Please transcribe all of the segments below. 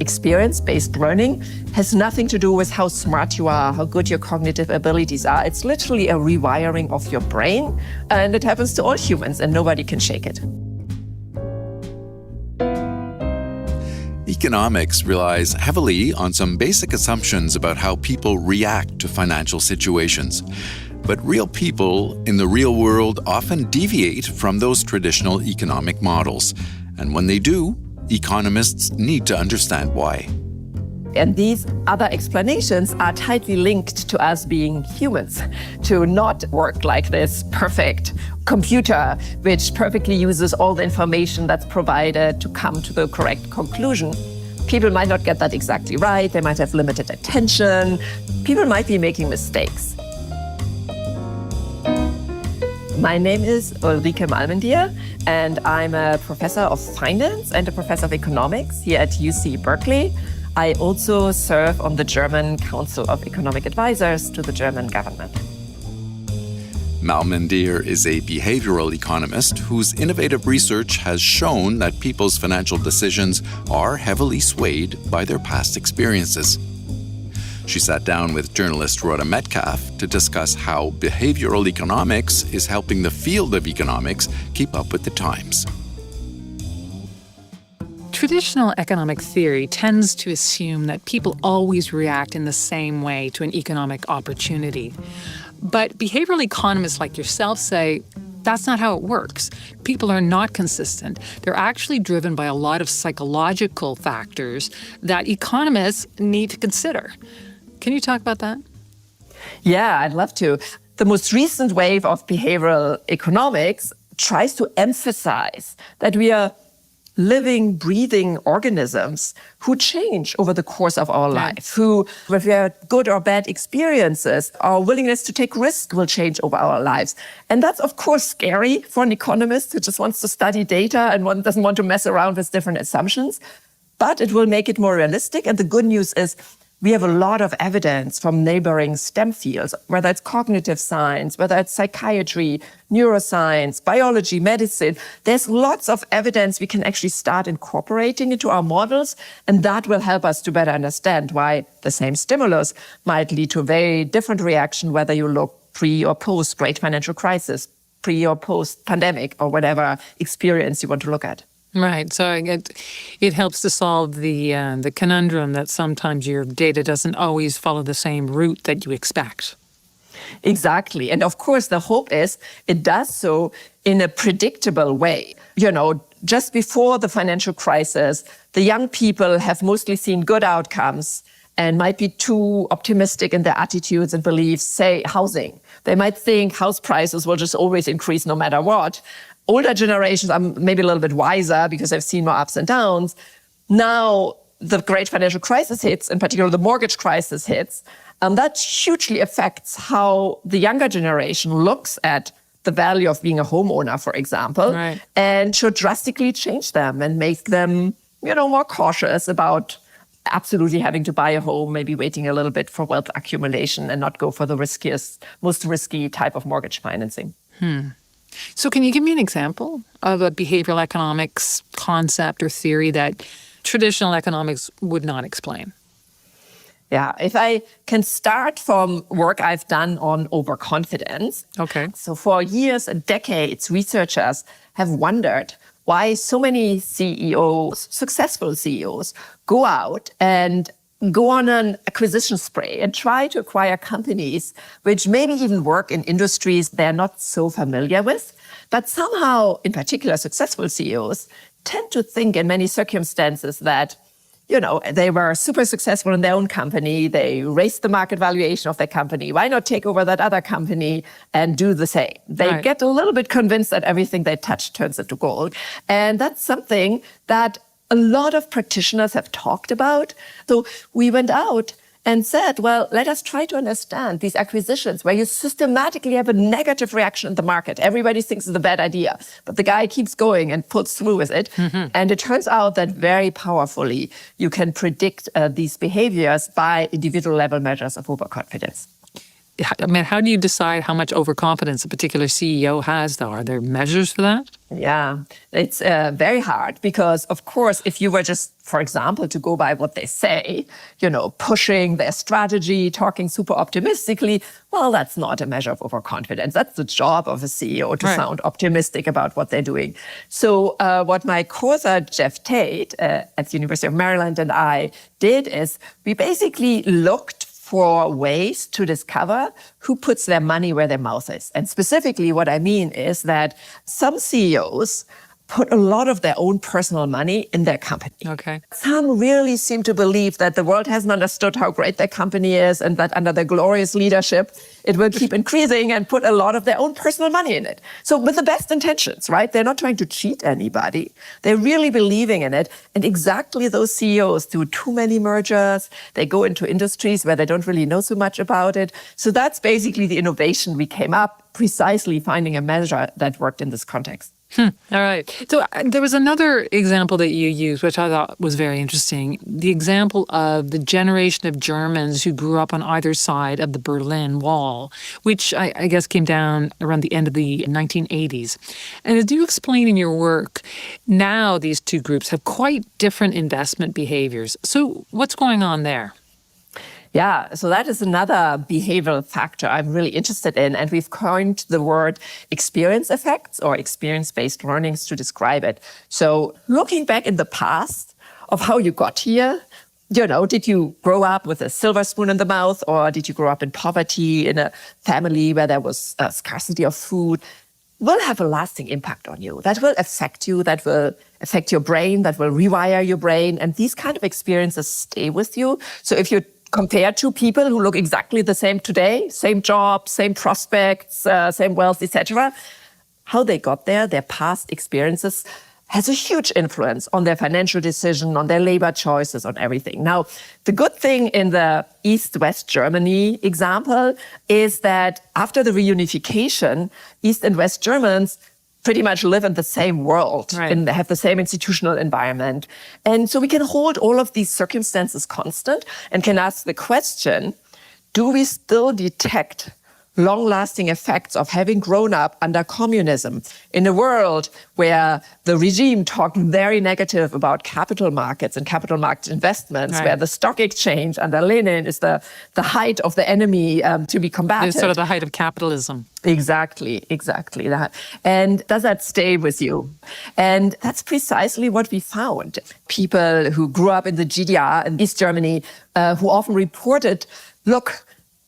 experience-based learning has nothing to do with how smart you are, how good your cognitive abilities are. It's literally a rewiring of your brain, and it happens to all humans, and nobody can shake it. Economics relies heavily on some basic assumptions about how people react to financial situations. But real people in the real world often deviate from those traditional economic models. And when they do, economists need to understand why. And these other explanations are tightly linked to us being humans, to not work like this perfect computer, which perfectly uses all the information that's provided to come to the correct conclusion. People might not get that exactly right. They might have limited attention. People might be making mistakes. My name is Ulrike Malmendier, and I'm a professor of finance and a professor of economics here at UC Berkeley. I also serve on the German Council of Economic Advisors to the German government. Malmendier is a behavioral economist whose innovative research has shown that people's financial decisions are heavily swayed by their past experiences. She sat down with journalist Rhoda Metcalfe to discuss how behavioral economics is helping the field of economics keep up with the times. Traditional economic theory tends to assume that people always react in the same way to an economic opportunity. But behavioral economists like yourself say that's not how it works. People are not consistent. They're actually driven by a lot of psychological factors that economists need to consider. Can you talk about that? Yeah, I'd love to. The most recent wave of behavioral economics tries to emphasize that we are living, breathing organisms who change over the course of our life, who, if we have good or bad experiences, our willingness to take risk will change over our lives. And that's, of course, scary for an economist who just wants to study data and doesn't want to mess around with different assumptions. But it will make it more realistic. And the good news is we have a lot of evidence from neighboring STEM fields, whether it's cognitive science, whether it's psychiatry, neuroscience, biology, medicine. There's lots of evidence we can actually start incorporating into our models, and that will help us to better understand why the same stimulus might lead to a very different reaction, whether you look pre or post great financial crisis, pre or post pandemic, or whatever experience you want to look at. Right. So it helps to solve the conundrum that sometimes your data doesn't always follow the same route that you expect. Exactly. And of course, the hope is it does so in a predictable way. You know, just before the financial crisis, the young people have mostly seen good outcomes and might be too optimistic in their attitudes and beliefs, say housing. They might think house prices will just always increase no matter what. Older generations are maybe a little bit wiser because they've seen more ups and downs. Now the great financial crisis hits, in particular the mortgage crisis hits, that hugely affects how the younger generation looks at the value of being a homeowner, for example, right, and should drastically change them and make them, more cautious about absolutely having to buy a home, maybe waiting a little bit for wealth accumulation and not go for the most risky type of mortgage financing. So can you give me an example of a behavioral economics concept or theory that traditional economics would not explain? Yeah, if I can start from work I've done on overconfidence. Okay. So for years and decades, researchers have wondered why so many CEOs, successful CEOs, go out and go on an acquisition spree and try to acquire companies which maybe even work in industries they're not so familiar with. But somehow, in particular, successful CEOs tend to think in many circumstances that, they were super successful in their own company. They raised the market valuation of their company. Why not take over that other company and do the same? They get a little bit convinced that everything they touch turns into gold. And that's something that a lot of practitioners have talked about. So we went out and said, well, let us try to understand these acquisitions where you systematically have a negative reaction in the market. Everybody thinks it's a bad idea, but the guy keeps going and pulls through with it. Mm-hmm. And it turns out that very powerfully, you can predict these behaviors by individual level measures of overconfidence. I mean, how do you decide how much overconfidence a particular CEO has, though? Are there measures for that? Yeah, it's very hard because, of course, if you were just, for example, to go by what they say, pushing their strategy, talking super optimistically, well, that's not a measure of overconfidence. That's the job of a CEO to sound optimistic about what they're doing. So what my co-author, Jeff Tate, at the University of Maryland and I did is we basically looked for ways to discover who puts their money where their mouth is. And specifically what I mean is that some CEOs put a lot of their own personal money in their company. Okay. Some really seem to believe that the world hasn't understood how great their company is and that under their glorious leadership, it will keep increasing and put a lot of their own personal money in it. So with the best intentions, right? They're not trying to cheat anybody. They're really believing in it. And exactly those CEOs do too many mergers. They go into industries where they don't really know so much about it. So that's basically the innovation we came up, precisely finding a measure that worked in this context. All right. So there was another example that you used, which I thought was very interesting. The example of the generation of Germans who grew up on either side of the Berlin Wall, which I guess came down around the end of the 1980s. And as you explain in your work, now these two groups have quite different investment behaviors. So what's going on there? Yeah, so that is another behavioral factor I'm really interested in. And we've coined the word experience effects or experience-based learnings to describe it. So looking back in the past of how you got here, did you grow up with a silver spoon in the mouth, or did you grow up in poverty in a family where there was a scarcity of food? Will have a lasting impact on you. That will affect you, that will affect your brain, that will rewire your brain. And these kind of experiences stay with you. So if you compare two people who look exactly the same today, same job, same prospects, same wealth, etc., how they got there, their past experiences, has a huge influence on their financial decision, on their labor choices, on everything. Now, the good thing in the East-West Germany example is that after the reunification, East and West Germans pretty much live in the same world and have the same institutional environment. And so we can hold all of these circumstances constant and can ask the question, do we still detect long-lasting effects of having grown up under communism in a world where the regime talked very negative about capital markets and capital market investments, where the stock exchange under Lenin is the height of the enemy to be combated. It's sort of the height of capitalism. Exactly that. And does that stay with you? And that's precisely what we found. People who grew up in the GDR in East Germany who often reported, look,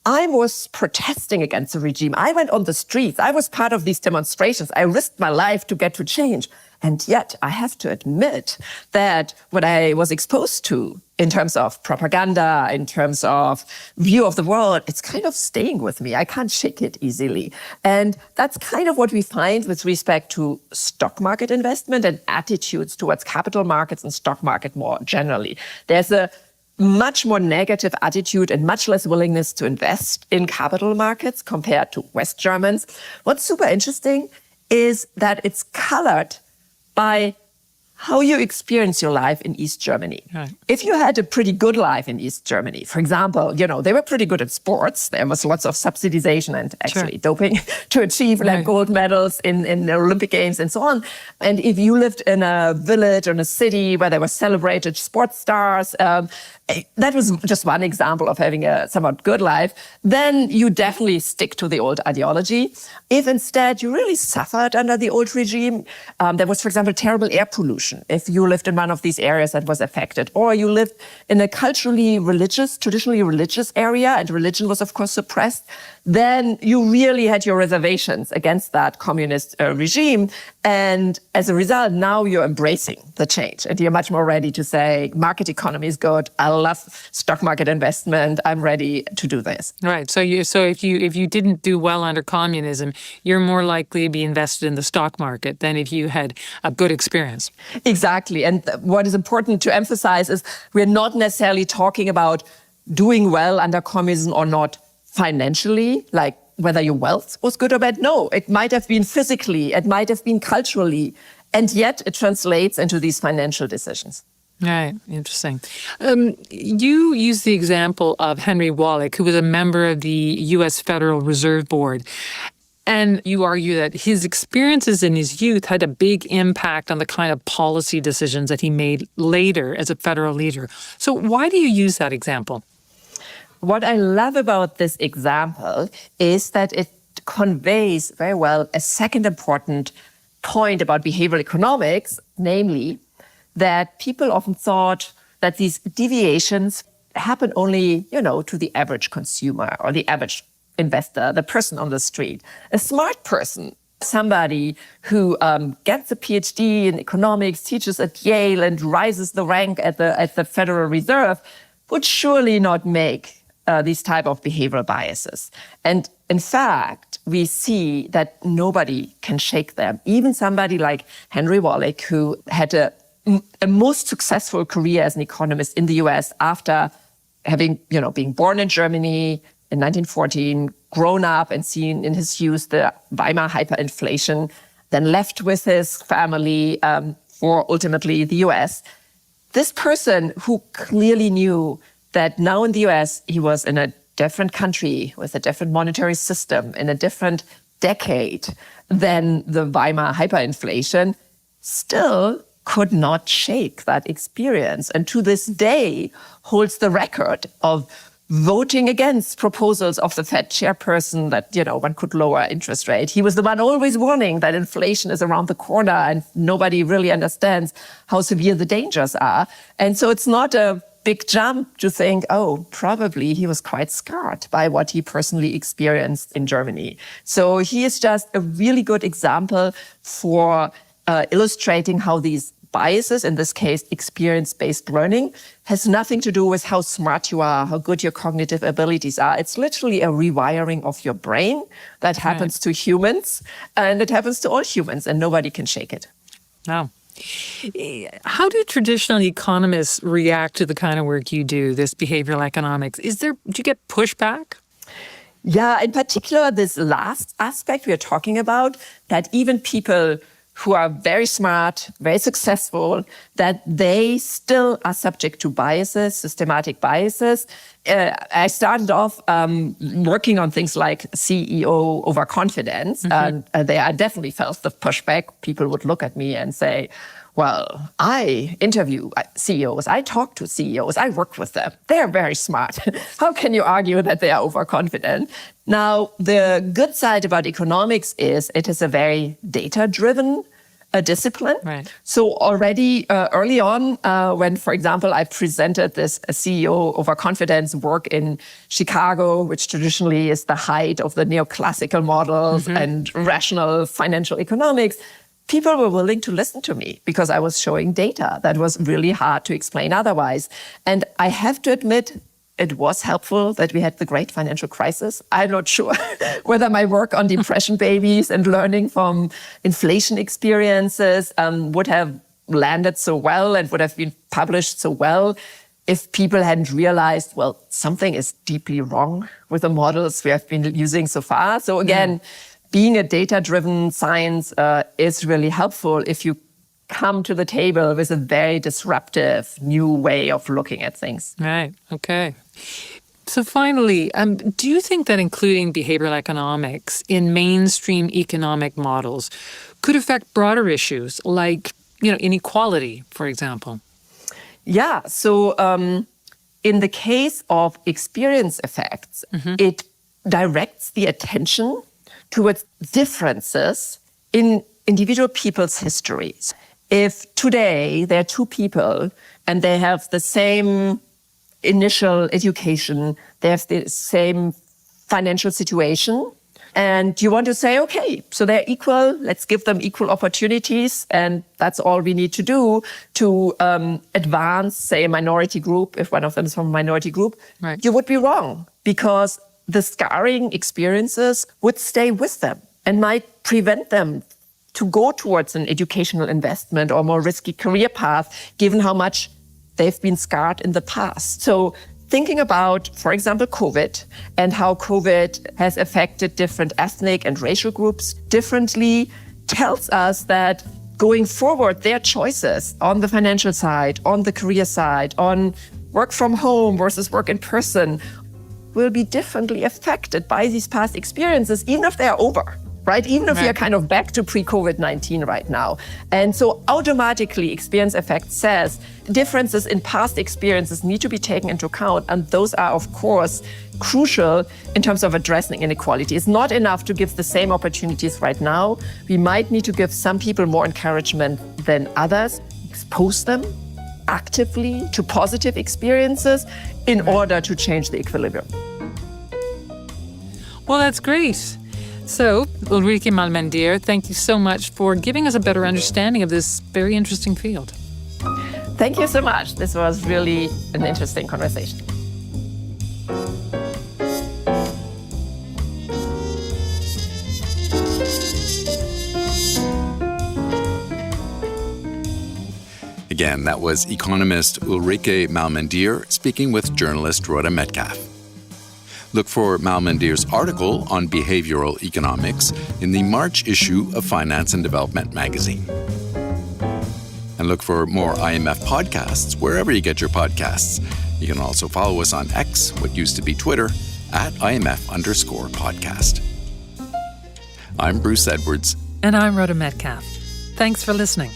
I was protesting against the regime. I went on the streets. I was part of these demonstrations. I risked my life to get to change. And yet I have to admit that what I was exposed to in terms of propaganda, in terms of view of the world, it's kind of staying with me. I can't shake it easily. And that's kind of what we find with respect to stock market investment and attitudes towards capital markets and stock market more generally. There's a much more negative attitude and much less willingness to invest in capital markets compared to West Germans. What's super interesting is that it's colored by how you experience your life in East Germany. Right. If you had a pretty good life in East Germany, for example, they were pretty good at sports. There was lots of subsidization and actually doping to achieve like gold medals in the Olympic Games and so on. And if you lived in a village or in a city where there were celebrated sports stars, that was just one example of having a somewhat good life, then you definitely stick to the old ideology. If instead you really suffered under the old regime, there was, for example, terrible air pollution. If you lived in one of these areas that was affected, or you lived in a traditionally religious area, and religion was, of course, suppressed, then you really had your reservations against that communist regime. And as a result, now you're embracing the change. And you're much more ready to say, market economy is good. I love stock market investment. I'm ready to do this. Right. So if you didn't do well under communism, you're more likely to be invested in the stock market than if you had a good experience. Exactly. And what is important to emphasize is we're not necessarily talking about doing well under communism or not financially, like whether your wealth was good or bad. No, it might have been physically, it might have been culturally, and yet it translates into these financial decisions. Right. Interesting. You use the example of Henry Wallach, who was a member of the U.S. Federal Reserve Board. And you argue that his experiences in his youth had a big impact on the kind of policy decisions that he made later as a federal leader. So why do you use that example? What I love about this example is that it conveys very well a second important point about behavioral economics, namely that people often thought that these deviations happen only, to the average consumer or the average investor, the person on the street. A smart person, somebody who gets a PhD in economics, teaches at Yale and rises the rank at the Federal Reserve, would surely not make these type of behavioral biases. And in fact, we see that nobody can shake them. Even somebody like Henry Wallach, who had a most successful career as an economist in the US after having, being born in Germany in 1914, grown up and seen in his youth the Weimar hyperinflation, then left with his family for ultimately the US. This person who clearly knew that now in the US, he was in a different country with a different monetary system, in a different decade than the Weimar hyperinflation, still could not shake that experience. And to this day holds the record of voting against proposals of the Fed chairperson that, one could lower interest rate. He was the one always warning that inflation is around the corner and nobody really understands how severe the dangers are. And so it's not a big jump to think, probably he was quite scarred by what he personally experienced in Germany. So he is just a really good example for illustrating how these biases, in this case, experience-based learning, has nothing to do with how smart you are, how good your cognitive abilities are. It's literally a rewiring of your brain that happens to humans, and it happens to all humans, and nobody can shake it. Wow. How do traditional economists react to the kind of work you do, this behavioral economics? Do you get pushback? Yeah, in particular, this last aspect we are talking about, that even people who are very smart, very successful, that they still are subject to biases, systematic biases. I started off working on things like CEO overconfidence, and I definitely felt the pushback. People would look at me and say, well, I interview CEOs, I talk to CEOs, I work with them. They're very smart. How can you argue that they are overconfident? Now, the good side about economics is it is a very data-driven discipline. Right. So already early on, when, for example, I presented this CEO overconfidence work in Chicago, which traditionally is the height of the neoclassical models and rational financial economics, people were willing to listen to me because I was showing data that was really hard to explain otherwise. And I have to admit, it was helpful that we had the great financial crisis. I'm not sure whether my work on depression babies and learning from inflation experiences would have landed so well and would have been published so well if people hadn't realized, well, something is deeply wrong with the models we have been using so far. So again, being a data-driven science is really helpful if you come to the table with a very disruptive new way of looking at things. Right. Okay. So finally, do you think that including behavioral economics in mainstream economic models could affect broader issues like, inequality, for example? Yeah. So in the case of experience effects, it directs the attention towards differences in individual people's histories. If today there are two people and they have the same initial education, they have the same financial situation, and you want to say, okay, so they're equal, let's give them equal opportunities, and that's all we need to do to advance, say, a minority group, if one of them is from a minority group, right, you would be wrong, because the scarring experiences would stay with them and might prevent them to go towards an educational investment or more risky career path, given how much they've been scarred in the past. So thinking about, for example, COVID and how COVID has affected different ethnic and racial groups differently tells us that going forward, their choices on the financial side, on the career side, on work from home versus work in person will be differently affected by these past experiences, even if they're over, right? Even if we are kind of back to pre-COVID-19 right now. And so automatically experience effect says differences in past experiences need to be taken into account. And those are, of course, crucial in terms of addressing inequality. It's not enough to give the same opportunities right now. We might need to give some people more encouragement than others, expose them actively to positive experiences in order to change the equilibrium. Well, that's great. So, Ulrike Malmendier, thank you so much for giving us a better understanding of this very interesting field. Thank you so much. This was really an interesting conversation. Again, that was economist Ulrike Malmendier speaking with journalist Rhoda Metcalfe. Look for Malmendier's article on behavioral economics in the March issue of Finance and Development magazine. And look for more IMF podcasts wherever you get your podcasts. You can also follow us on X, what used to be Twitter, at IMF_podcast. I'm Bruce Edwards. And I'm Rhoda Metcalfe. Thanks for listening.